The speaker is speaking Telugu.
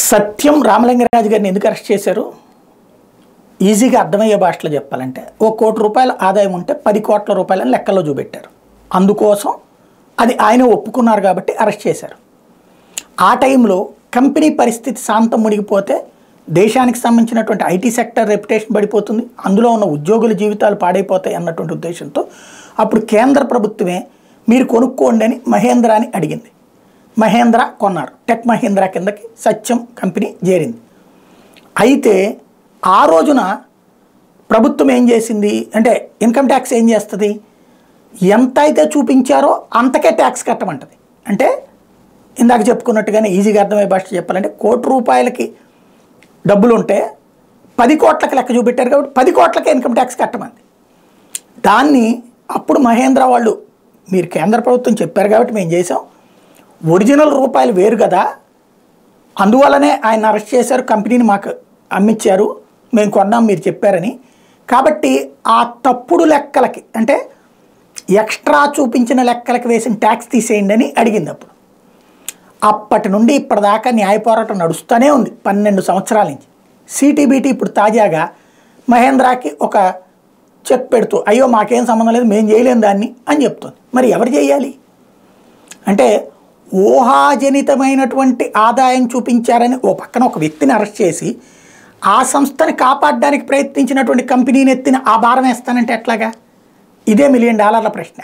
సత్యం రామలింగరాజు గారిని ఎందుకు అరెస్ట్ చేశారు? ఈజీగా అర్థమయ్యే భాషలో చెప్పాలంటే, ఓ ₹1,00,00,000 ఆదాయం ఉంటే 10 కోట్ల రూపాయలని లెక్కల్లో చూపెట్టారు. అందుకోసం అది ఆయన ఒప్పుకున్నారు కాబట్టి అరెస్ట్ చేశారు. ఆ టైంలో కంపెనీ పరిస్థితి శాంతం మునిగిపోతే దేశానికి సంబంధించినటువంటి ఐటీ సెక్టర్ రెప్యుటేషన్ పడిపోతుంది, అందులో ఉన్న ఉద్యోగుల జీవితాలు పాడైపోతాయి అన్నటువంటి ఉద్దేశంతో అప్పుడు కేంద్ర ప్రభుత్వమే మీరు కొనుక్కోండి అని మహేంద్రాని అడిగింది. మహేంద్ర కొన్నారు. టెక్ మహేంద్ర కిందకి సత్యం కంపెనీ చేరింది. అయితే ఆ రోజున ప్రభుత్వం ఏం చేసింది అంటే, ఇన్కమ్ ట్యాక్స్ ఏం చేస్తుంది, ఎంత అయితే చూపించారో అంతకే ట్యాక్స్ కట్టమంటుంది. అంటే ఇందాక చెప్పుకున్నట్టుగానే ఈజీగా అర్థమయ్యే భాష చెప్పాలంటే, ₹1,00,00,000 డబ్బులు ఉంటే 10 కోట్లకి లెక్క చూపెట్టారు కాబట్టి 10 కోట్లకే ఇన్కమ్ ట్యాక్స్ కట్టమంది. దాన్ని అప్పుడు మహేంద్ర వాళ్ళు, మీరు కేంద్ర ప్రభుత్వం చెప్పారు కాబట్టి మేము చేసాం, ఒరిజినల్ రూపాయలు వేరు కదా, అందువల్లనే ఆయన అరెస్ట్ చేశారు, కంపెనీని మాకు అమ్మిచ్చారు, మేము కొన్నాం మీరు చెప్పారని. కాబట్టి ఆ తప్పుడు లెక్కలకి అంటే ఎక్స్ట్రా చూపించిన లెక్కలకి వేసిన ట్యాక్స్ తీసేయండి అని అడిగింది. అప్పుడు అప్పటి నుండి ఇప్పటిదాకా న్యాయ పోరాటం నడుస్తూనే ఉంది 12 సంవత్సరాల నుంచి. సిటీబీటీ ఇప్పుడు తాజాగా మహేంద్రాకి ఒక చెక్ పెడుతూ, అయ్యో మాకేం సంబంధం లేదు, మేము చేయలేం దాన్ని అని చెప్తుంది. మరి ఎవరు చేయాలి అంటే, ఊహాజనితమైనటువంటి ఆదాయం చూపించారని ఓ పక్కన ఒక వ్యక్తిని అరెస్ట్ చేసి ఆ సంస్థని కాపాడడానికి ప్రయత్నించినటువంటి కంపెనీని ఎత్తిన ఆ భారం వేస్తానంటే ఎట్లాగా? ఇదే $1,000,000 ప్రశ్న.